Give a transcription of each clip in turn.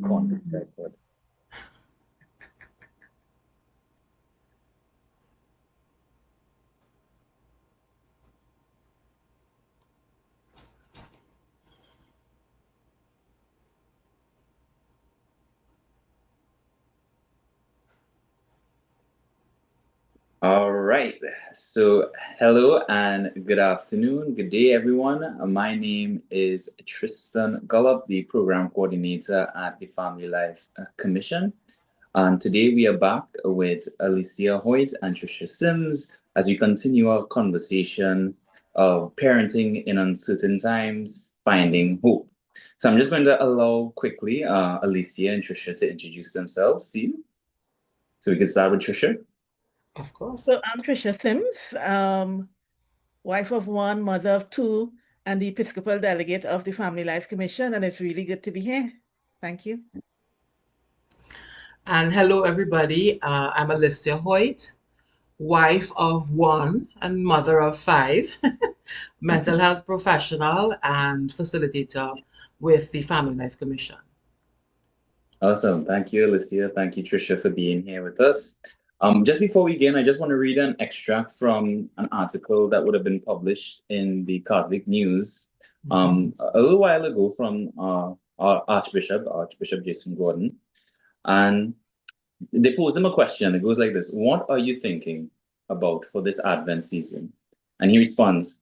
on this tripod. All right. So, hello and good afternoon. Good day, everyone. My name is Triston Gollop, the program coordinator at the Family Life Commission. And today we are back with Alicia Hoyte and Tricia Syms as we continue our conversation of parenting in uncertain times, finding hope. So I'm just going to allow quickly Alicia and Tricia to introduce themselves to you. So we can start with Tricia. Of course. So I'm Tricia Syms, wife of one, mother of two, and the Episcopal delegate of the Family Life Commission, and it's really good to be here. Thank you. And hello, everybody. I'm Alicia Hoyte, wife of one and mother of five, mental health professional and facilitator with the Family Life Commission. Awesome. Thank you, Alicia. Thank you, Tricia, for being here with us. Just before we begin, I just want to read an extract from an article that would have been published in the Catholic News a little while ago from our Archbishop Jason Gordon. And they pose him a question. It goes like this: What are you thinking about for this Advent season? And he responds,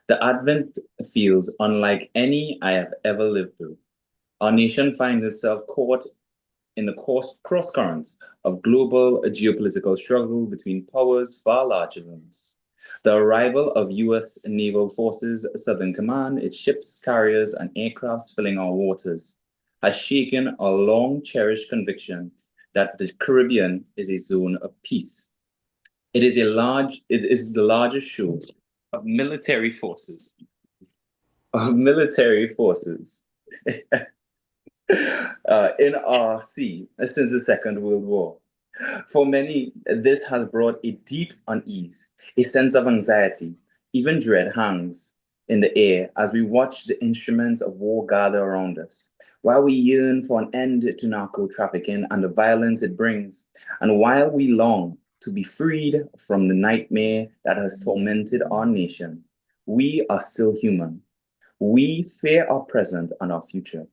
the Advent feels unlike any I have ever lived through. Our nation finds itself caught in the cross currents of global geopolitical struggle between powers far larger than us. The arrival of U.S. Naval Forces Southern Command, its ships, carriers, and aircrafts filling our waters, has shaken our long cherished conviction that the Caribbean is a zone of peace. It is the largest show of military forces of military forces in our sea since the Second World War. For many, this has brought a deep unease, a sense of anxiety, even dread hangs in the air as we watch the instruments of war gather around us. While we yearn for an end to narco trafficking and the violence it brings, and while we long to be freed from the nightmare that has tormented our nation, we are still human. We fear our present and our future.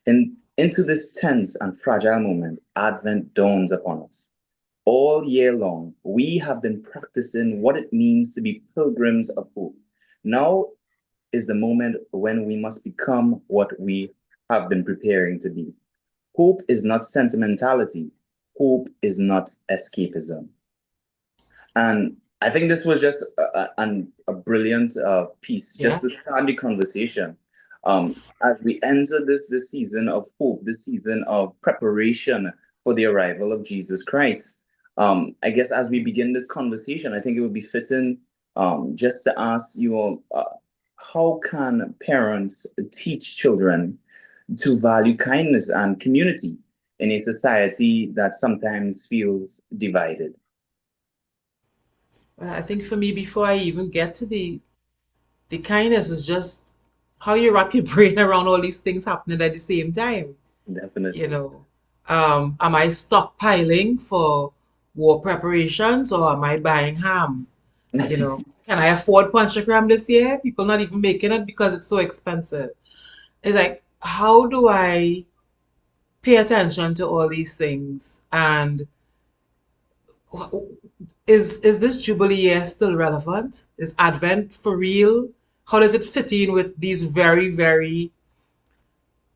Into this tense and fragile moment, Advent dawns upon us. All year long, we have been practicing what it means to be pilgrims of hope. Now is the moment when we must become what we have been preparing to be. Hope is not sentimentality, hope is not escapism. And I think this was just a brilliant piece just Yeah. to start the conversation. As we enter this season of hope, this season of preparation for the arrival of Jesus Christ. I guess as we begin this conversation, I think it would be fitting just to ask you all, how can parents teach children to value kindness and community in a society that sometimes feels divided? Well, I think for me, before I even get to the kindness is just how you wrap your brain around all these things happening at the same time. You Definitely. know, am I stockpiling for war preparations or am I buying ham? Can I afford panchagram this year? People not even making it because it's so expensive. It's like, how do I pay attention to all these things? And is this Jubilee year still relevant? Is Advent for real? How does it fit in with these very, very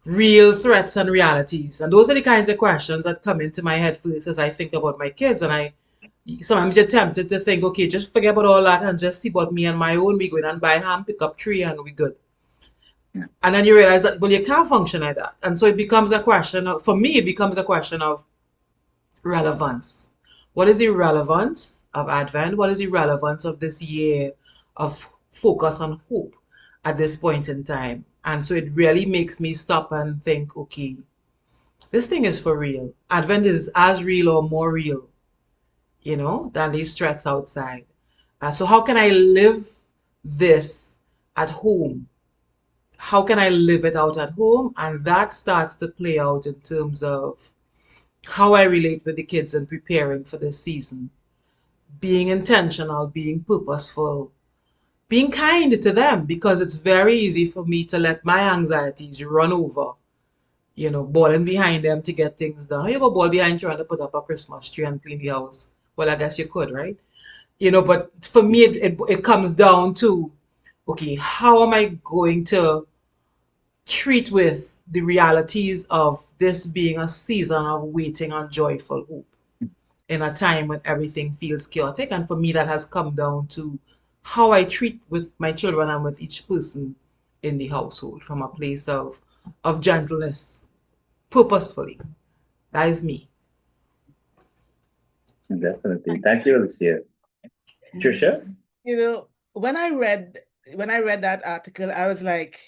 real threats and realities? And those are the kinds of questions that come into my head first as I think about my kids. And I sometimes you're tempted to think, okay, just forget about all that and just see about me and my own. We go in and buy ham, pick up tree, and we good. And then you realize that, well, you can't function like that. And so it becomes a question of, for me, it becomes a question of relevance. What is the relevance of Advent? What is the relevance of this year of focus on hope at this point in time? And so it really makes me stop and think, okay, this thing is for real. Advent is as real or more real, than these threats outside. So how can I live this at home how can I live it out at home? And that starts to play out in terms of how I relate with the kids and preparing for this season. Being intentional, being purposeful, being kind to them, because it's very easy for me to let my anxieties run over, balling behind them to get things done. How you go ball behind trying to put up a Christmas tree and clean the house? Well, I guess you could, right? But for me, it comes down to, okay, how am I going to treat with the realities of this being a season of waiting on joyful hope in a time when everything feels chaotic? And for me, that has come down to how I treat with my children and with each person in the household from a place of gentleness, purposefully. That is me. Definitely. Thank you, Alicia. Tricia? You know, when I read that article, I was like,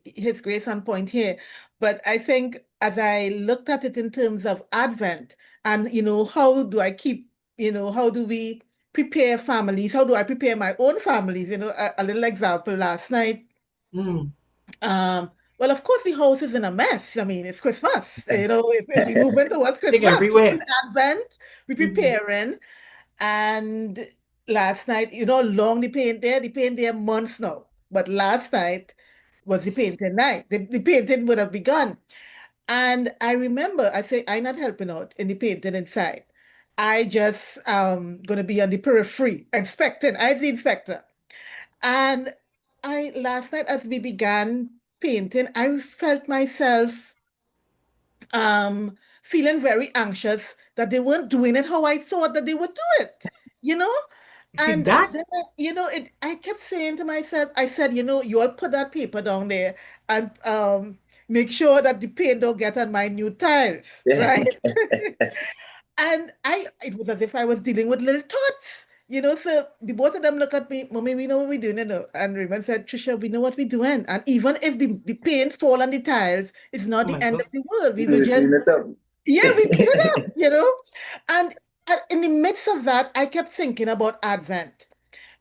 His Grace on point here. But I think as I looked at it in terms of Advent and, how do I keep, how do we prepare families? How do I prepare my own families? A little example last night. Mm. Well, of course, the house is in a mess. I mean, it's Christmas. If we move into what's Thing Christmas, everywhere. in Advent, we're Mhm. preparing. And last night, long the paint there months now. But last night was the painting night. The painting would have begun. And I remember I say, I'm not helping out in the painting inside. I just gonna be on the periphery, inspecting. I the inspector. And I last night as we began painting, I felt myself feeling very anxious that they weren't doing it how I thought that they would do it, you know? And That then, I kept saying to myself, I said, you all put that paper down there and make sure that the paint don't get on my new tiles, right? And it was as if I was dealing with little tots, so the both of them look at me, Mommy, we know what we're doing, And Raymond said, Tricia, we know what we're doing. And even if the paint fall on the tiles, it's not oh the my end of God. the world. We will We just, clean it up. yeah, we clean it up. And in the midst of that, I kept thinking about Advent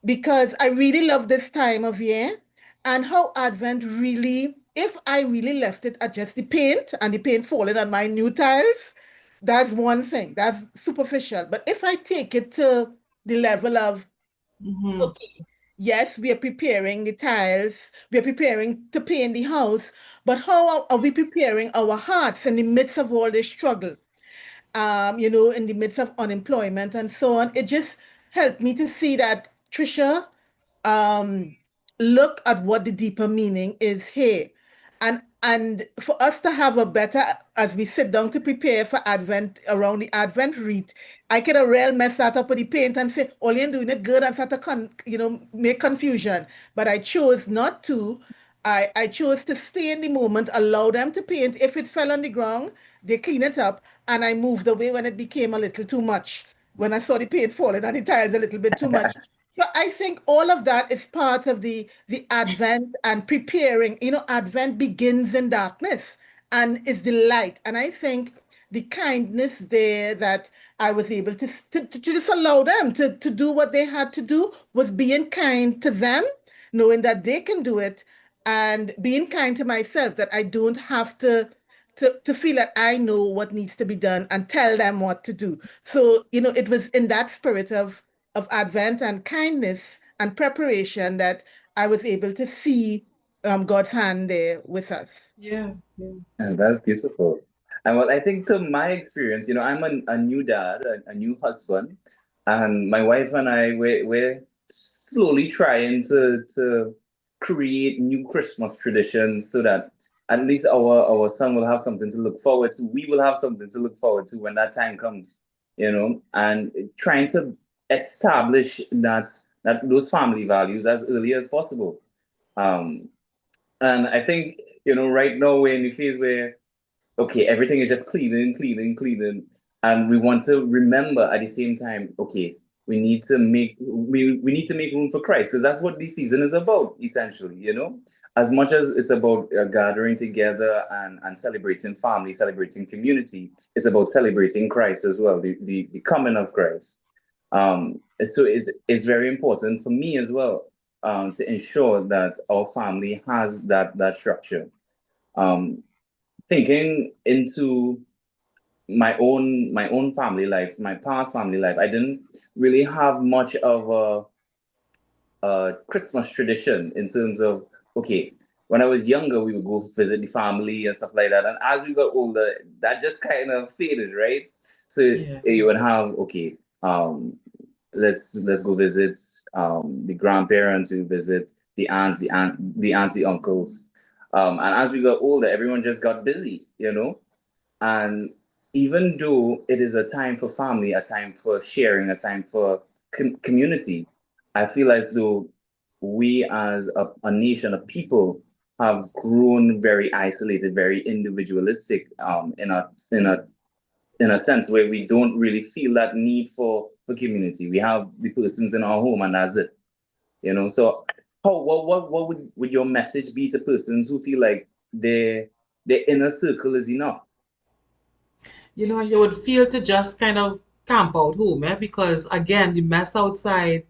because I really love this time of year and how Advent really, if I really left it at just the paint and the paint falling on my new tiles, that's one thing, that's superficial. But if I take it to the level of, Mhm. okay, yes, we are preparing the tiles, we are preparing to paint the house, but how are we preparing our hearts in the midst of all this struggle? In the midst of unemployment and so on. It just helped me to see that, Trisha, um, look at what the deeper meaning is here. And for us to have a better, as we sit down to prepare for Advent, around the Advent wreath, I could have real mess that up with the paint and say, all you're doing it good and start to make confusion. But I chose not to. I chose to stay in the moment, allow them to paint. If it fell on the ground, they clean it up, and I moved away when it became a little too much. When I saw the paint falling on the tiles a little bit too much. So I think all of that is part of the Advent and preparing. Advent begins in darkness and is the light. And I think the kindness there that I was able to just allow them to do what they had to do was being kind to them, knowing that they can do it, and being kind to myself that I don't have to feel that I know what needs to be done and tell them what to do. So, it was in that spirit of Advent and kindness and preparation that I was able to see God's hand there with us. Yeah. Yeah. And that's beautiful. And well, I think to my experience, I'm a new dad, a new husband, and my wife and I, we're slowly trying to create new Christmas traditions so that at least our son will have something to look forward to. We will have something to look forward to when that time comes, and trying to establish that those family values as early as possible. Um, and I think, right now we're in the phase where, okay, everything is just cleaning, cleaning, cleaning. And we want to remember at the same time, okay, we need to make room for Christ, because that's what this season is about, essentially. As much as it's about gathering together and celebrating family, celebrating community, it's about celebrating Christ as well, the coming of Christ. So it's very important for me as well, to ensure that our family has that structure. Um, Thinking into my own family life, my past family life, I didn't really have much of a Christmas tradition in terms of, okay, when I was younger, we would go visit the family and stuff like that. And as we got older, that just kind of faded, right? So you Yes. would have, okay, let's go visit the grandparents, we visit the uncles. And as we got older, everyone just got busy, and even though it is a time for family, a time for sharing, a time for community, I feel as though we as a nation, a people, have grown very isolated, very individualistic, in a sense where we don't really feel that need for community. We have the persons in our home, and that's it. So, what would your message be to persons who feel like their inner circle is enough? You would feel to just kind of camp out home, because again, the mess outside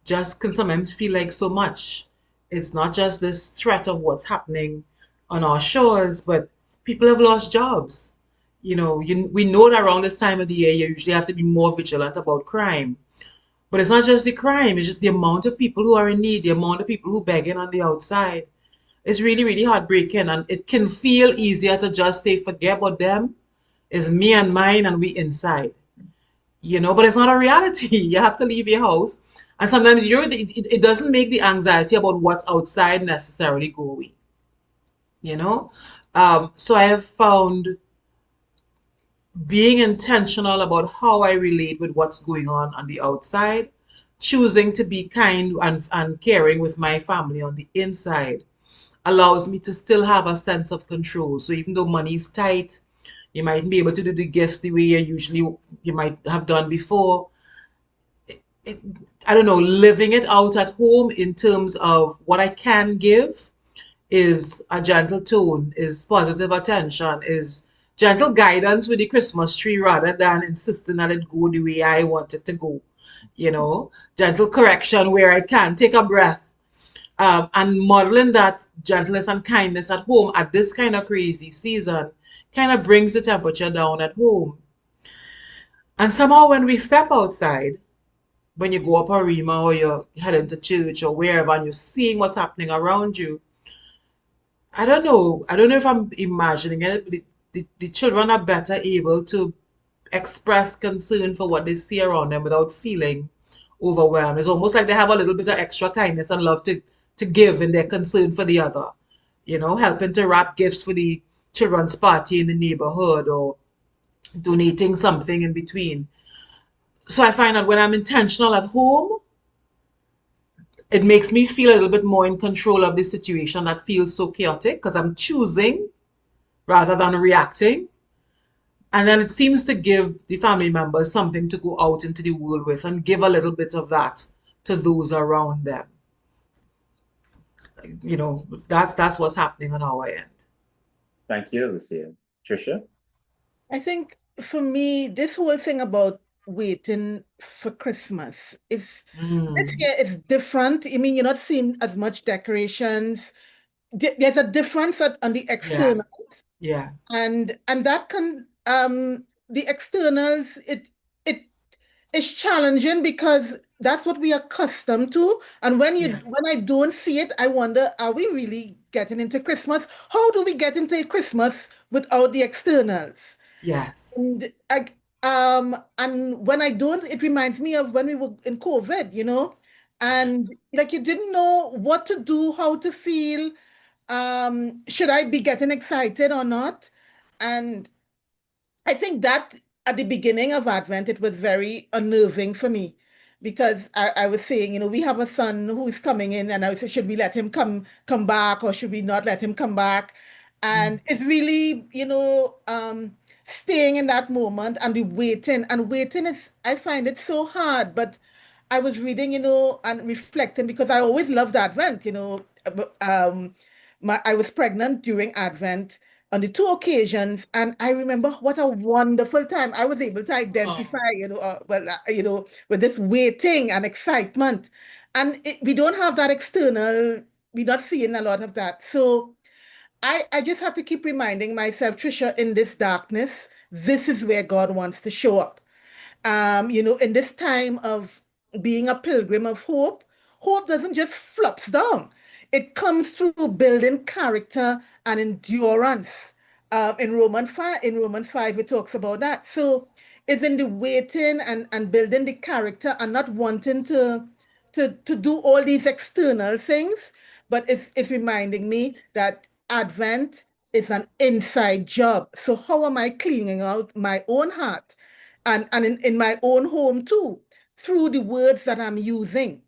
just can sometimes feel like so much. It's not just this threat of what's happening on our shores, but people have lost jobs. We know that around this time of the year, you usually have to be more vigilant about crime. But it's not just the crime, it's just the amount of people who are in need, the amount of people who begging on the outside. It's really, really heartbreaking. And it can feel easier to just say, forget about them. It's me and mine, and we inside. But it's not a reality. You have to leave your house. And sometimes it doesn't make the anxiety about what's outside necessarily go away. You know? So I have found being intentional about how I relate with what's going on the outside, choosing to be kind and caring with my family on the inside allows me to still have a sense of control. So even though money's tight, you might be able to do the gifts the way you might have done before. It, I don't know, living it out at home in terms of what I can give is a gentle tone, is positive attention, is gentle guidance with the Christmas tree rather than insisting that it go the way I want it to go. Gentle correction where I can, take a breath, and modeling that gentleness and kindness at home at this kind of crazy season kind of brings the temperature down at home. And somehow when we step outside, when you go up a Rima or you're heading to church or wherever and you're seeing what's happening around you, I don't know. I don't know if I'm imagining it, but the children are better able to express concern for what they see around them without feeling overwhelmed. It's almost like they have a little bit of extra kindness and love to give in their concern for the other. Helping to wrap gifts for the children's party in the neighborhood or donating something in between. So I find that when I'm intentional at home, it makes me feel a little bit more in control of the situation that feels so chaotic because I'm choosing rather than reacting. And then it seems to give the family members something to go out into the world with and give a little bit of that to those around them. That's what's happening on our end. Thank you, Alicia. Tricia? I think for me, this whole thing about waiting for Christmas is this Mm, year is different. I mean, you're not seeing as much decorations. There's a difference on the yeah, externals, yeah, and that can the externals it is challenging because that's what we are accustomed to. And yeah, when I don't see it, I wonder, are we really getting into Christmas? How do we get into Christmas without the externals? yes, And when I don't, it reminds me of when we were in COVID, and like you didn't know what to do, how to feel. Should I be getting excited or not? And I think that at the beginning of Advent, it was very unnerving for me because I was saying, we have a son who is coming in, and I said, should we let him come back or should we not let him come back? mm, And it's really, staying in that moment and the waiting. And waiting is, I find it so hard. But I was reading, and reflecting because I always loved Advent. I was pregnant during Advent on the two occasions, and I remember what a wonderful time I was able to identify, oh, with this waiting and excitement. And we don't have that external, we're not seeing a lot of that. So I just have to keep reminding myself, Tricia, in this darkness, this is where God wants to show up. In this time of being a pilgrim of hope, hope doesn't just flops down. It comes through building character and endurance. In Romans 5, it talks about that. So it's in the waiting and building the character and not wanting to do all these external things, but it's reminding me that Advent is an inside job. So how am I cleaning out my own heart and in my own home too, through the words that I'm using,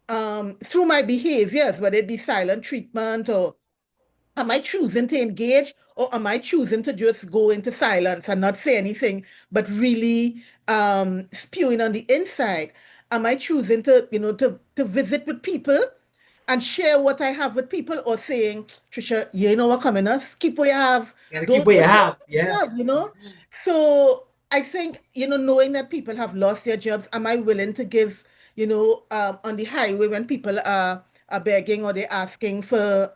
through my behaviors, whether it be silent treatment, or am I choosing to engage, or am I choosing to just go into silence and not say anything, but really spewing on the inside? Am I choosing to visit with people and share what I have with people, or saying, Tricia, you know what coming us, keep what you have, Gotta keep what you don't share have. what Yeah. you have. So I think, knowing that people have lost their jobs, am I willing to give, on the highway when people are begging or they're asking for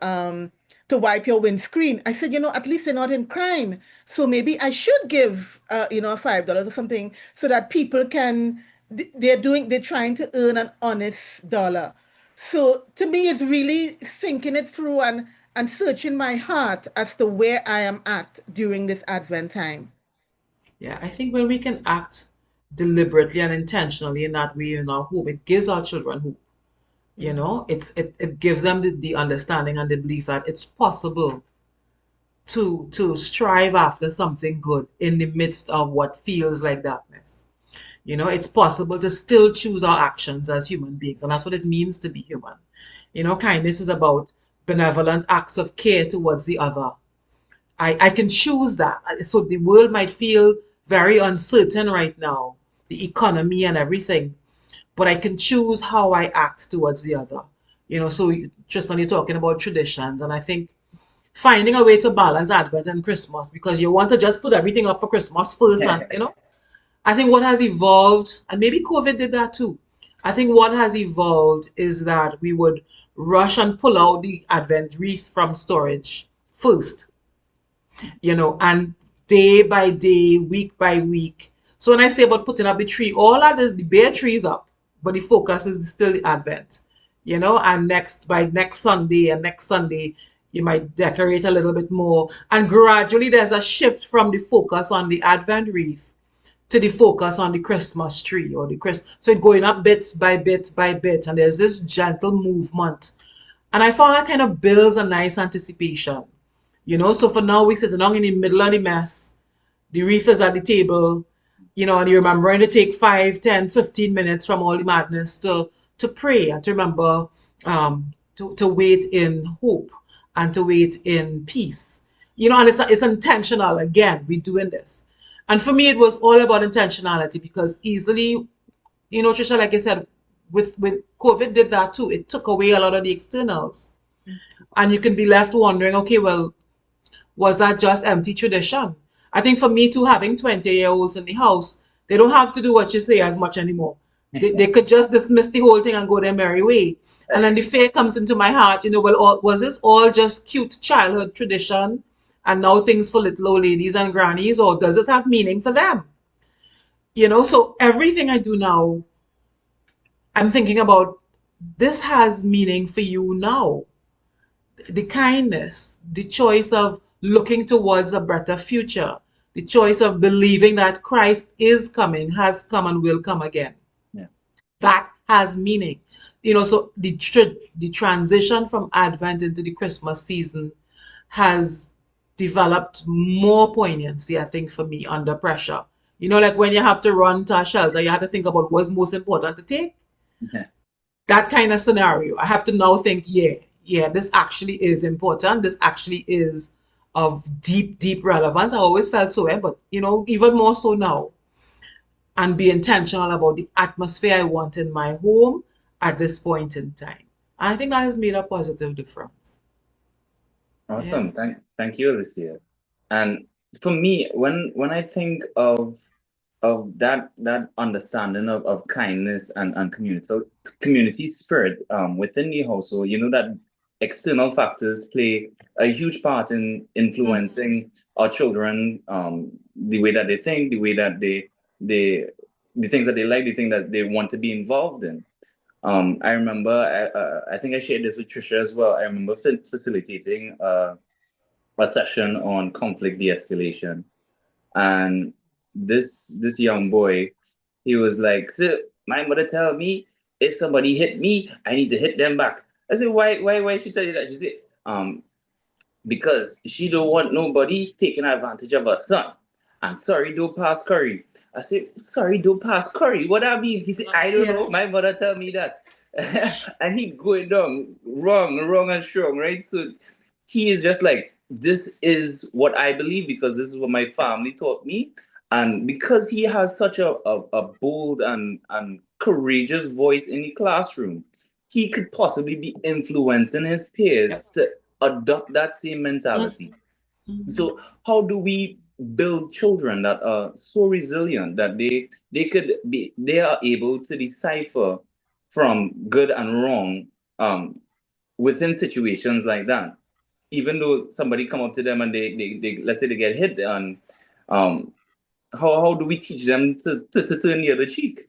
to wipe your windscreen? I said, at least they're not in crime. So maybe I should give, $5 or something, so that people can, they're trying to earn an honest dollar. So to me, it's really thinking it through and searching my heart as to where I am at during this Advent time. Yeah, I think when we can act deliberately and intentionally in that way in our home, it gives our children hope. It gives them the understanding and the belief that it's possible to strive after something good in the midst of what feels like darkness. It's possible to still choose our actions as human beings, and that's what it means to be human. Kindness is about benevolent acts of care towards the other. I can choose that. So the world might feel very uncertain right now, the economy and everything, but I can choose how I act towards the other. So just when you're talking about traditions, and I think finding a way to balance Advent and Christmas, because you want to just put everything up for Christmas first, and I think what has evolved, and maybe COVID did that too. I think what has evolved is that we would rush and pull out the Advent wreath from storage first, and day by day, week by week. So when I say about putting up the tree, all that is the bare trees up, but the focus is still the Advent, and by next Sunday and next Sunday, you might decorate a little bit more. And gradually there's a shift from the focus on the Advent wreath to the focus on the Christmas tree or the Christmas. So going up bit by bit by bit, and there's this gentle movement. And I found that kind of builds a nice anticipation. So for now, we sit down in the middle of the mess. The wreath is at the table, and you're remembering to take 5, 10, 15 minutes from all the madness to pray and to remember to wait in hope and to wait in peace. And it's intentional. Again, we're doing this. And for me, it was all about intentionality, because easily, Tricia, like I said, with COVID did that too. It took away a lot of the externals. And you can be left wondering, okay, well, was that just empty tradition? I think for me too, having 20-year-olds in the house, they don't have to do what you say as much anymore. They could just dismiss the whole thing and go their merry way. And then the fear comes into my heart, well, was this all just cute childhood tradition and now things for little old ladies and grannies, or does this have meaning for them? So everything I do now, I'm thinking about, this has meaning for you now. The kindness, the choice of looking towards a better future, the choice of believing that Christ is coming, has come, and will come again. Yeah. That has meaning. So the transition from Advent into the Christmas season has developed more poignancy, I think, for me under pressure. Like when you have to run to a shelter, you have to think about what's most important to take. Yeah. That kind of scenario. I have to now think, yeah, this actually is important. This actually is of deep, deep relevance. I always felt so, but even more so now. And be intentional about the atmosphere I want in my home at this point in time. And I think that has made a positive difference. Awesome. Thank you, Alicia. And for me, when I think of that understanding of kindness and community spirit within the household, that external factors play a huge part in influencing our children, the way that they think, the way that they the things that they like, the thing that they want to be involved in. I remember, I think I shared this with Tricia as well. I remember facilitating a session on conflict de-escalation, and this young boy, he was like, "So my mother tell me if somebody hit me, I need to hit them back." I said, "Why she tell you that?" She said, "Because she don't want nobody taking advantage of her son. And sorry, don't pass curry." I said, "Sorry, don't pass curry. What that mean?" He said, "I don't know. Yes. My mother tell me that." And he going down wrong and strong, right? So he is just like, this is what I believe because this is what my family taught me. And because he has such a bold and courageous voice in the classroom, he could possibly be influencing his Yep. peers to adopt that same mentality. Mhm. So how do we build children that are so resilient that they are able to decipher from good and wrong um, within situations like that? Even though somebody come up to them and they let's say they get hit, and um, how do we teach them to turn the other cheek?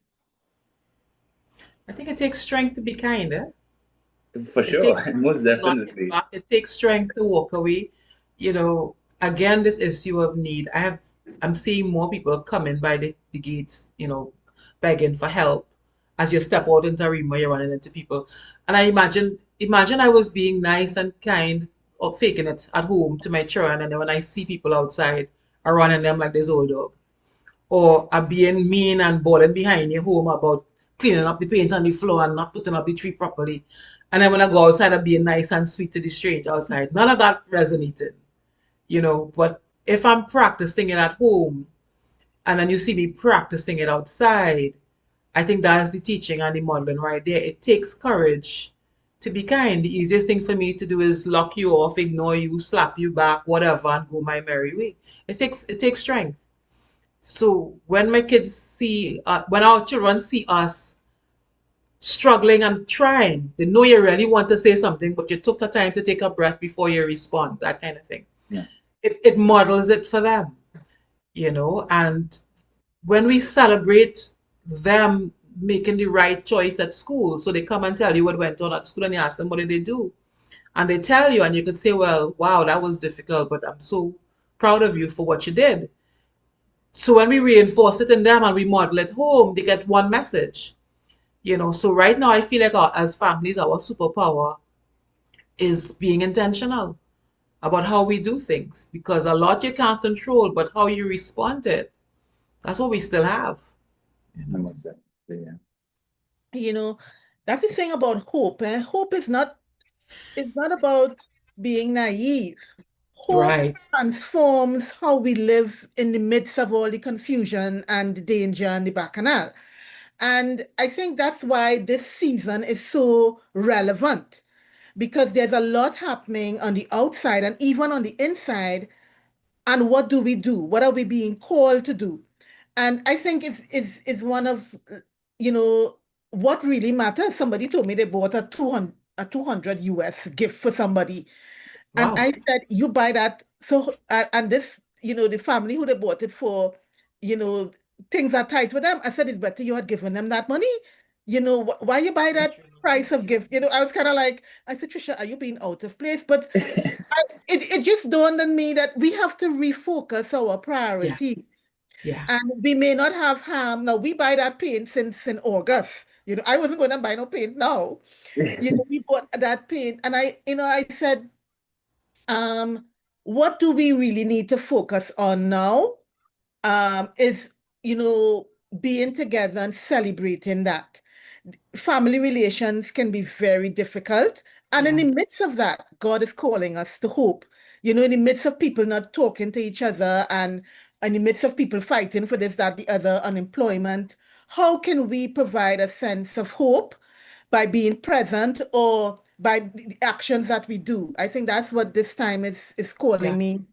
I think it takes strength to be kind, eh? For It sure, takes most to not hit definitely. back. It takes strength to walk away. Again, this issue of need. I'm seeing more people coming by the gates, begging for help. As you step out into a room where you're running into people. And I imagine I was being nice and kind or faking it at home to my children, and then when I see people outside, I run at them like this old dog. Or are being mean and balling behind your home about cleaning up the paint on the floor and not putting up the tree properly. And then when I go outside, I'm being nice and sweet to the stranger outside. None of that resonated. But if I'm practicing it at home and then you see me practicing it outside, I think that's the teaching and the modeling right there. It takes courage to be kind. The easiest thing for me to do is lock you off, ignore you, slap you back, whatever, and go my merry way. It takes strength. So when our children see us struggling and trying, they know you really want to say something, but you took the time to take a breath before you respond, that kind of thing. Yeah. It models it for them. And when we celebrate them making the right choice at school, so they come and tell you what went on at school and you ask them what did they do. And they tell you, and you could say, well, wow, that was difficult, but I'm so proud of you for what you did. So when we reinforce it in them and we model it home, they get one message. So right now, I feel like as families, our superpower is being intentional about how we do things because a lot you can't control, but how you respond to it, that's what we still have. You know? Most definitely, yeah. You know, that's the thing about hope. Hope is not about being naive. Hope Right. transforms how we live in the midst of all the confusion and the danger and the bacchanal. And I think that's why this season is so relevant because there's a lot happening on the outside and even on the inside. And what do we do? What are we being called to do? And I think it's one of, you know, what really matters. Somebody told me they bought a 200 US gift for somebody. And Wow. I said, you buy that. So, and this, the family who they bought it for, you know, things are tight with them. I said, it's better you had given them that money. Why you buy that price of gift? I was kind of like, I said, Tricia, are you being out of place? But it just dawned on me that we have to refocus our Yeah. priorities. Yeah. And we may not have harm. Now, we buy that paint since in August. I wasn't going to buy no paint now. We bought that paint. And I said, um, what do we really need to focus on now? Is, you know, being together and celebrating that. Family relations can be very difficult. And in Yeah. the midst of that, God is calling us to hope. In the midst of people not talking to each other and in the midst of people fighting for this, that, the other, unemployment, how can we provide a sense of hope by being present or by the actions that we do? I think that's what this time is calling Yeah. me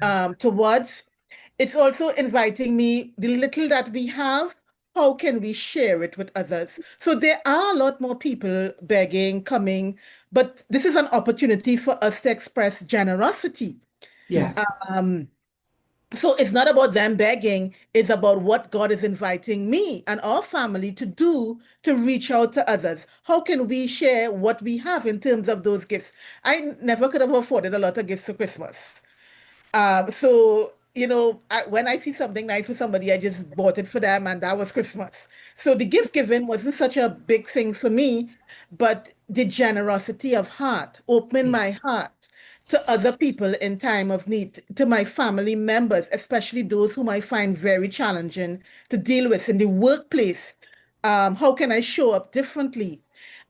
Yeah. towards. It's also inviting me, the little that we have, how can we share it with others? So there are a lot more people begging, coming, but this is an opportunity for us to express generosity. Yes. Um, so it's not about them begging, it's about what God is inviting me and our family to do to reach out to others. How can we share what we have in terms of those gifts? I never could have afforded a lot of gifts for Christmas. So, when I see something nice for somebody, I just bought it for them, and that was Christmas. So the gift giving wasn't such a big thing for me, but the generosity of heart, opening Yeah. my heart to other people in time of need, to my family members, especially those whom I find very challenging to deal with in the workplace. How can I show up differently?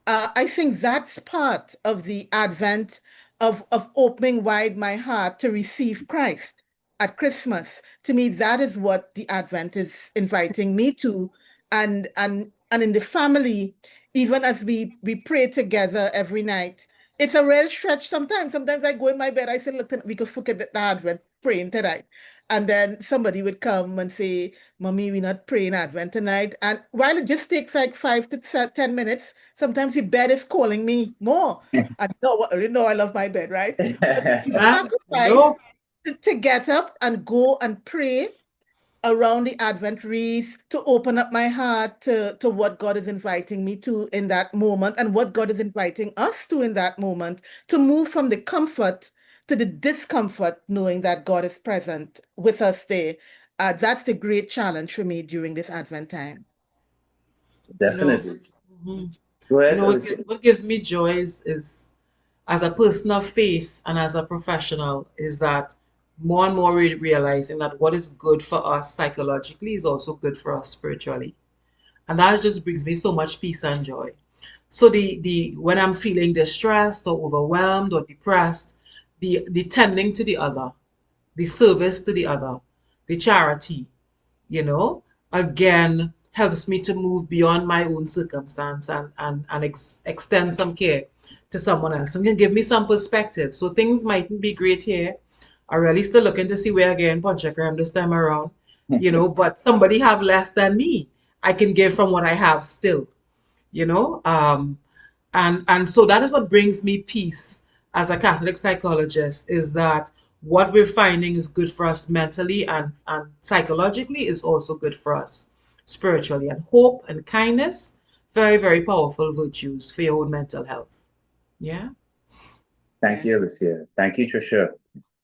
I think that's part of the advent of opening wide my heart to receive Christ at Christmas. To me, that is what the Advent is inviting me to. And in the family, even as we pray together every night, it's a real stretch sometimes. Sometimes I go in my bed, I say, look, we could forget the Advent praying tonight. And then somebody would come and say, Mommy, we're not praying Advent tonight. And while it just takes like 5 to 10 minutes, sometimes the bed is calling me more. I love my bed, right? But the Huh? You sacrifice know? to get up and go and pray around the Advent wreath, to open up my heart to what God is inviting me to in that moment and what God is inviting us to in that moment, to move from the comfort to the discomfort, knowing that God is present with us there. That's the great challenge for me during this Advent time. You know, Definitely. mhm. Go You ahead, know Alicia. what gives me joy is as a person of faith and as a professional is that more and more we're realizing that what is good for us psychologically is also good for us spiritually. And that just brings me so much peace and joy. So the when I'm feeling distressed or overwhelmed or depressed, the tending to the other, the service to the other, the charity, you know, again helps me to move beyond my own circumstance and extend some care to someone else and can give me some perspective. So things mightn't be great here. I'm really still looking to see where I get in Ponchacram this time around, but somebody have less than me. I can give from what I have still, you know. And so that is what brings me peace as a Catholic psychologist is that what we're finding is good for us mentally and psychologically is also good for us spiritually. And hope and kindness, very, very powerful virtues for your own mental health. Yeah. Thank Yes. you, Alicia. Thank you, Tricia.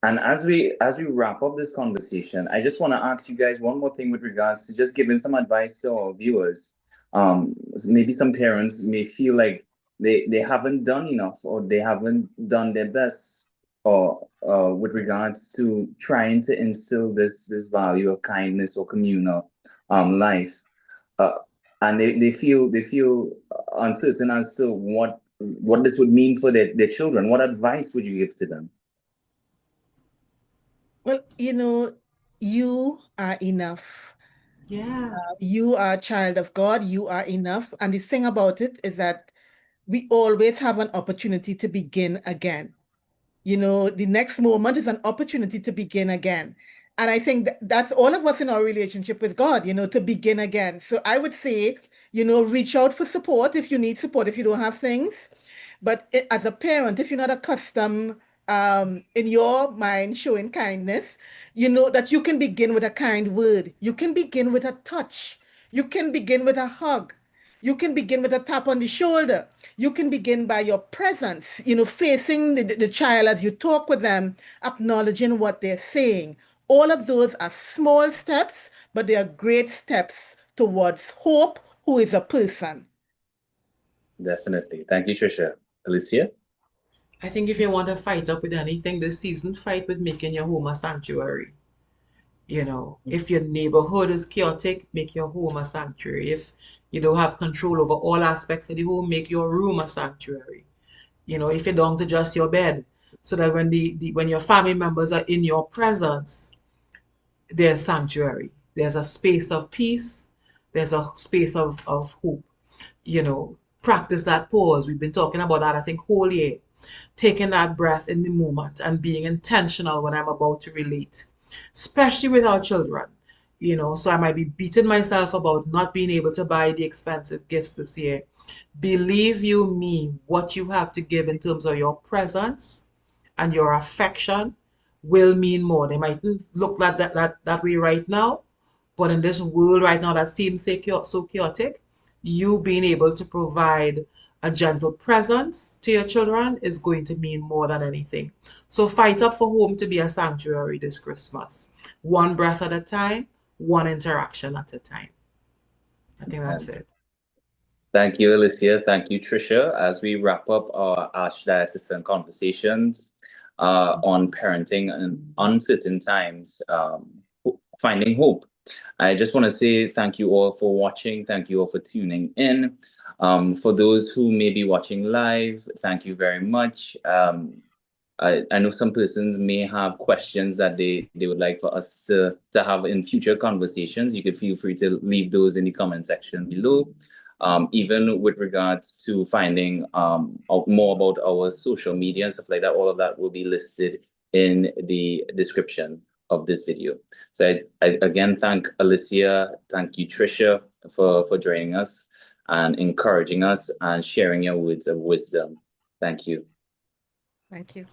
And as we wrap up this conversation, I just want to ask you guys one more thing with regards to just giving some advice to our viewers. Maybe some parents may feel like they haven't done enough or they haven't done their best or with regards to trying to instill this value of kindness or communal life. Uh, and they feel uncertain as to what this would mean for their children. What advice would you give to them? Well, you are enough. Yeah. You are a child of God. You are enough. And the thing about it is that we always have an opportunity to begin again. The next moment is an opportunity to begin again. And I think that's all of us in our relationship with God, to begin again. So I would say, reach out for support if you need support, if you don't have things. But as a parent, if you're not accustomed in your mind showing kindness, you know that you can begin with a kind word. You can begin with a touch. You can begin with a hug. You can begin with a tap on the shoulder. You can begin by your presence, facing the child as you talk with them, acknowledging what they're saying. All of those are small steps, but they are great steps towards hope, who is a person. Yeah. Definitely. Thank you, Tricia. Alicia? I think if you want to fight up with anything this season, fight with making your home a sanctuary. If your neighborhood is chaotic, make your home a sanctuary. If you don't have control over all aspects of the home, make your room a sanctuary. If you don't adjust your bed, so that when your family members are in your presence, there's sanctuary. There's a space of peace. There's a space of hope. Practice that pause. We've been talking about that, I think, whole year. Taking that breath in the moment and being intentional when I'm about to relate. especially with our children. So I might be beating myself about not being able to buy the expensive gifts this year. Believe you me, what you have to give in terms of your presence and your affection will mean more. They mightn't look like that way right now, but in this world right now that seems so chaotic, you being able to provide a gentle presence to your children is going to mean more than anything. So fight up for home to be a sanctuary this Christmas. One breath at a time, one interaction at a time. I think that's Yes. it. Thank you, Alicia. Thank you, Tricia. As we wrap up our Archdiocesan conversations on parenting and uncertain times, finding hope. I just want to say thank you all for watching. Thank you all for tuning in. For those who may be watching live, thank you very much. I know some persons may have questions that they would like for us to have in future conversations. You could feel free to leave those in the comment section below. Even with regards to finding out more about our social media and stuff like that, all of that will be listed in the description of this video. So I again thank Alicia, thank you Tricia for joining us and encouraging us and sharing your words of wisdom. Thank you. Thank you.